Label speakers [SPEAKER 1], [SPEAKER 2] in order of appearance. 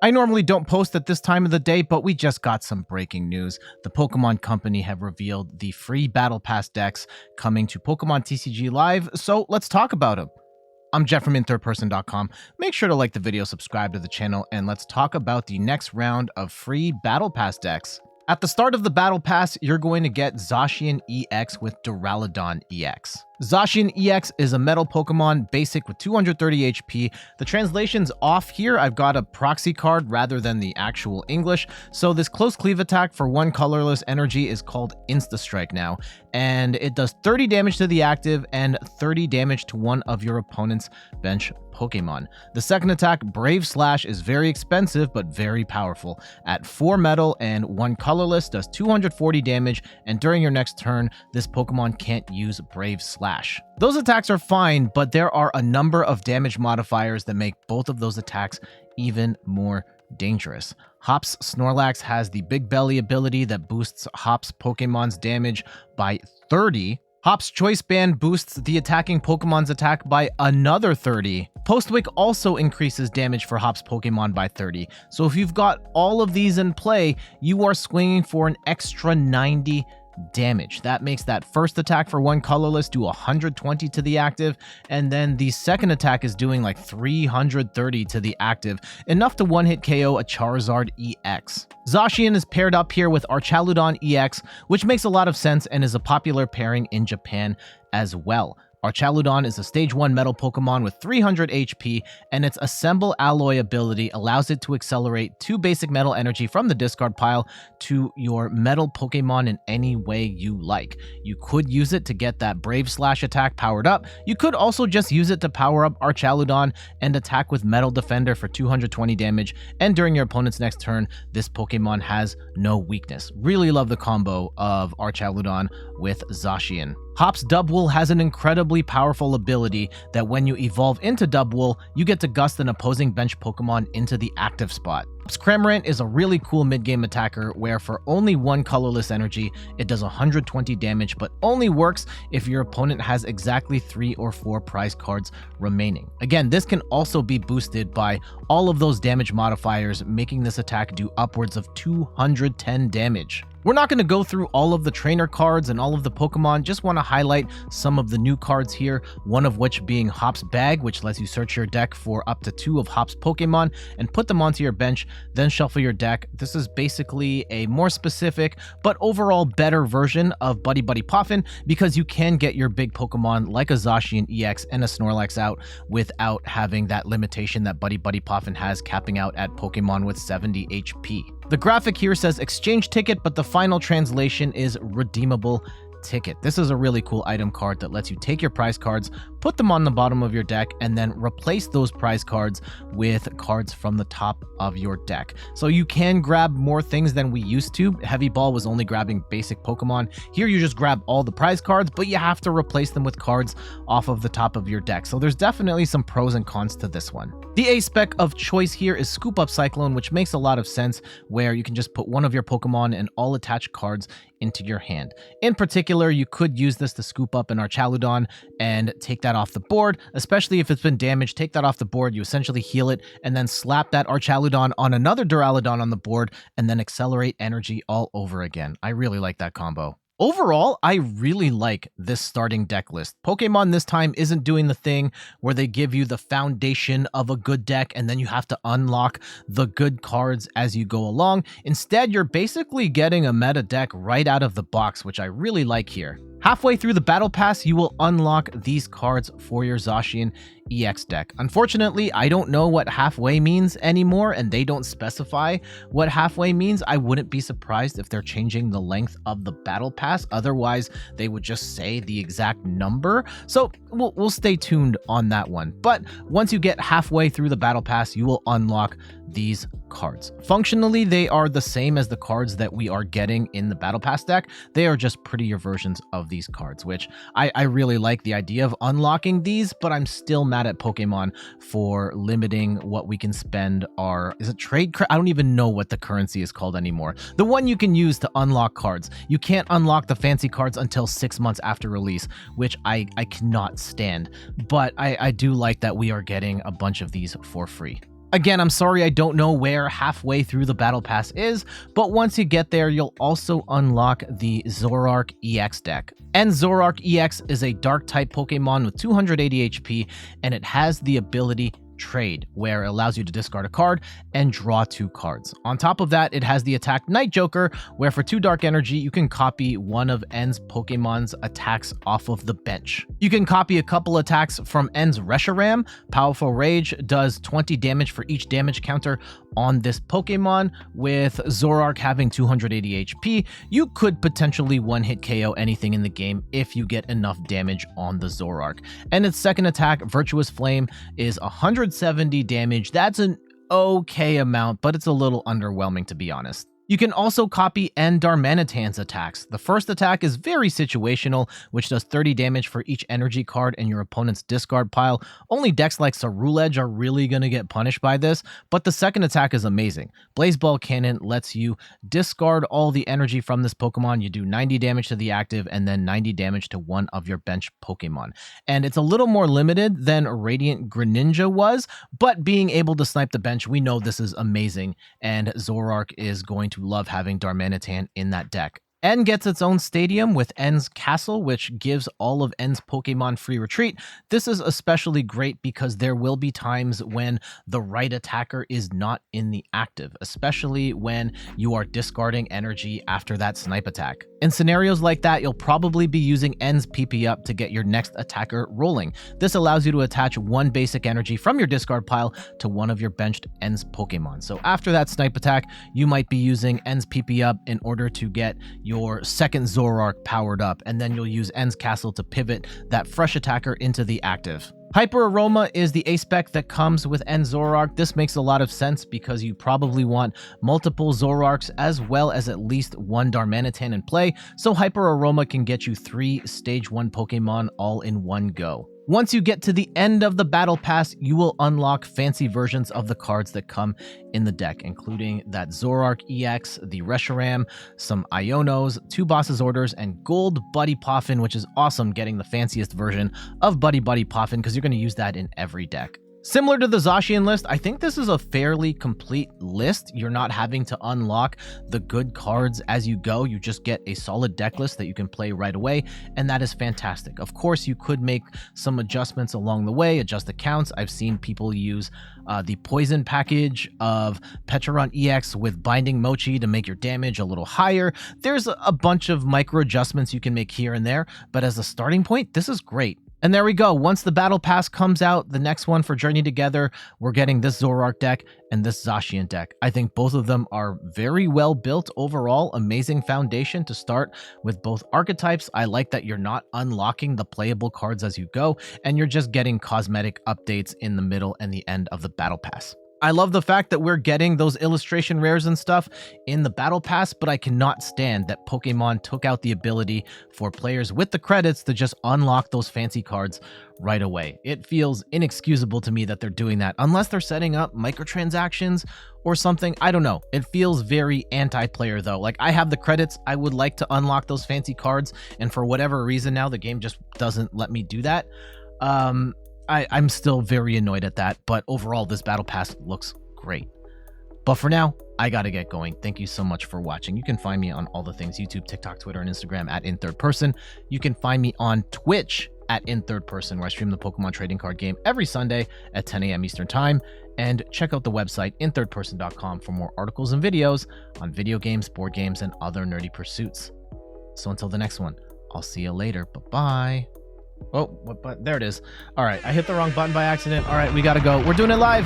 [SPEAKER 1] I normally don't post at this time of the day, but we just got some breaking news. The Pokemon Company have revealed the free Battle Pass decks coming to Pokemon TCG Live, so let's talk about them. I'm Jeff from InThirdPerson.com. Make sure to like the video, subscribe to the channel, and let's talk about the next round of free Battle Pass decks. At the start of the Battle Pass, you're going to get Zacian EX with Duraludon EX. Zacian EX is a metal Pokemon, basic with 230 HP. The translation's off here. I've got a proxy card rather than the actual English. So this close cleave attack for one colorless energy is called Insta Strike now. And it does 30 damage to the active and 30 damage to one of your opponent's bench Pokemon. The second attack, Brave Slash, is very expensive but very powerful. At 4 metal and 1 colorless, does 240 damage, and during your next turn, this Pokemon can't use Brave Slash. Those attacks are fine, but there are a number of damage modifiers that make both of those attacks even more dangerous. Hop's Snorlax has the Big Belly ability that boosts Hop's Pokemon's damage by 30. Hop's Choice Band boosts the attacking Pokemon's attack by another 30. Postwick also increases damage for Hop's Pokemon by 30. So if you've got all of these in play, you are swinging for an extra 90 damage. That makes that first attack for one colorless do 120 to the active, and then the second attack is doing like 330 to the active, enough to one-hit KO a Charizard EX. Zacian is paired up here with Archaludon EX, which makes a lot of sense and is a popular pairing in Japan as well. Archaludon is a Stage 1 Metal Pokemon with 300 HP, and its Assemble Alloy ability allows it to accelerate 2 basic Metal Energy from the discard pile to your Metal Pokemon in any way you like. You could use it to get that Brave Slash attack powered up. You could also just use it to power up Archaludon and attack with Metal Defender for 220 damage, and during your opponent's next turn, this Pokemon has no weakness. Really love the combo of Archaludon with Zacian. Hop's Dubwool has an incredibly powerful ability that when you evolve into Dubwool, you get to gust an opposing bench Pokemon into the active spot. Hop's Cramorant is a really cool mid-game attacker where for only 1 colorless energy, it does 120 damage, but only works if your opponent has exactly 3 or 4 prize cards remaining. Again, this can also be boosted by all of those damage modifiers, making this attack do upwards of 210 damage. We're not going to go through all of the trainer cards and all of the Pokemon, just want to highlight some of the new cards here, one of which being Hop's Bag, which lets you search your deck for up to 2 of Hop's Pokemon and put them onto your bench, then shuffle your deck. This is basically a more specific, but overall better version of Buddy Buddy Poffin, because you can get your big Pokemon like a Zacian EX and a Snorlax out without having that limitation that Buddy Buddy Poffin has, capping out at Pokemon with 70 HP. The graphic here says exchange ticket, but the final translation is redeemable ticket. This is a really cool item card that lets you take your prize cards, put them on the bottom of your deck, and then replace those prize cards with cards from the top of your deck. So you can grab more things than we used to. Heavy Ball was only grabbing basic Pokemon. Here you just grab all the prize cards, but you have to replace them with cards off of the top of your deck. So there's definitely some pros and cons to this one. The A-spec of choice here is Scoop Up Cyclone, which makes a lot of sense, where you can just put one of your Pokemon and all attached cards into your hand. In particular, you could use this to scoop up an Archaludon and take that off the board, especially if it's been damaged. Take that off the board, you essentially heal it, and then slap that Archaludon on another Duraludon on the board, and then accelerate energy all over again. I really like that combo. Overall, I really like this starting deck list. Pokemon this time isn't doing the thing where they give you the foundation of a good deck and then you have to unlock the good cards as you go along. Instead, you're basically getting a meta deck right out of the box, which I really like here. Halfway through the Battle Pass, you will unlock these cards for your Zacian EX deck. Unfortunately, I don't know what halfway means anymore, and they don't specify what halfway means. I wouldn't be surprised if they're changing the length of the Battle Pass. Otherwise, they would just say the exact number. So we'll stay tuned on that one. But once you get halfway through the Battle Pass, you will unlock these cards. Functionally, they are the same as the cards that we are getting in the Battle Pass deck. They are just prettier versions of these cards, which I really like the idea of unlocking these, but I'm still mad at Pokemon for limiting what we can spend our, is it trade? I don't even know what the currency is called anymore. The one you can use to unlock cards. You can't unlock the fancy cards until 6 months after release, which I cannot stand, but I do like that we are getting a bunch of these for free. Again, I'm sorry I don't know where halfway through the battle pass is, but once you get there, you'll also unlock the Zoroark EX deck. And Zoroark EX is a dark type Pokemon with 280 HP, and it has the ability Trade, where it allows you to discard a card and draw 2 cards. On top of that, it has the attack Night Joker, where for 2 dark energy, you can copy one of N's Pokemon's attacks off of the bench. You can copy a couple attacks from N's Reshiram. Powerful Rage does 20 damage for each damage counter on this Pokemon. With Zoroark having 280 HP, you could potentially one-hit KO anything in the game if you get enough damage on the Zoroark. And its second attack, Virtuous Flame, is 170 damage. That's an okay amount, but it's a little underwhelming, to be honest. You can also copy N Darmanitan's attacks. The first attack is very situational, which does 30 damage for each energy card in your opponent's discard pile. Only decks like Ceruledge are really going to get punished by this, but the second attack is amazing. Blaze Ball Cannon lets you discard all the energy from this Pokemon. You do 90 damage to the active and then 90 damage to one of your bench Pokemon. And it's a little more limited than Radiant Greninja was, but being able to snipe the bench, we know this is amazing, and Zoroark is going to love having Darmanitan in that deck. N gets its own stadium with N's Castle, which gives all of N's Pokemon free retreat. This is especially great because there will be times when the right attacker is not in the active, especially when you are discarding energy after that snipe attack. In scenarios like that, you'll probably be using N's PP up to get your next attacker rolling. This allows you to attach one basic energy from your discard pile to one of your benched N's Pokemon. So after that snipe attack, you might be using N's PP up in order to get your second Zoroark powered up, and then you'll use N's Castle to pivot that fresh attacker into the active. Hyper Aroma is the A-Spec that comes with N Zoroark. This makes a lot of sense because you probably want multiple Zoroarks as well as at least one Darmanitan in play, so Hyper Aroma can get you 3 Stage 1 Pokemon all in one go. Once you get to the end of the Battle Pass, you will unlock fancy versions of the cards that come in the deck, including that Zoroark EX, the Reshiram, some Ionos, 2 Boss's Orders, and Gold Buddy Poffin, which is awesome getting the fanciest version of Buddy Poffin because you're going to use that in every deck. Similar to the Zacian list, I think this is a fairly complete list. You're not having to unlock the good cards as you go. You just get a solid deck list that you can play right away, and that is fantastic. Of course, you could make some adjustments along the way, adjust the counts. I've seen people use the poison package of Pecharon EX with Binding Mochi to make your damage a little higher. There's a bunch of micro adjustments you can make here and there, but as a starting point, this is great. And there we go. Once the Battle Pass comes out, the next one for Journey Together, we're getting this Zoroark deck and this Zacian deck. I think both of them are very well built overall. Amazing foundation to start with both archetypes. I like that you're not unlocking the playable cards as you go, and you're just getting cosmetic updates in the middle and the end of the Battle Pass. I love the fact that we're getting those illustration rares and stuff in the Battle Pass, but I cannot stand that Pokemon took out the ability for players with the credits to just unlock those fancy cards right away. It feels inexcusable to me that they're doing that, unless they're setting up microtransactions or something. I don't know. It feels very anti-player though. Like, I have the credits, I would like to unlock those fancy cards, and for whatever reason now, the game just doesn't let me do that. I'm still very annoyed at that, but overall, this Battle Pass looks great. But for now, I gotta get going. Thank you so much for watching. You can find me on all the things: YouTube, TikTok, Twitter, and Instagram at InThirdPerson. You can find me on Twitch at InThirdPerson, where I stream the Pokemon trading card game every Sunday at 10 a.m. Eastern Time. And check out the website, inthirdperson.com, for more articles and videos on video games, board games, and other nerdy pursuits. So until the next one, I'll see you later. Bye-bye. Oh, what button? There it is. All right, I hit the wrong button by accident. All right, we gotta go. We're doing it live.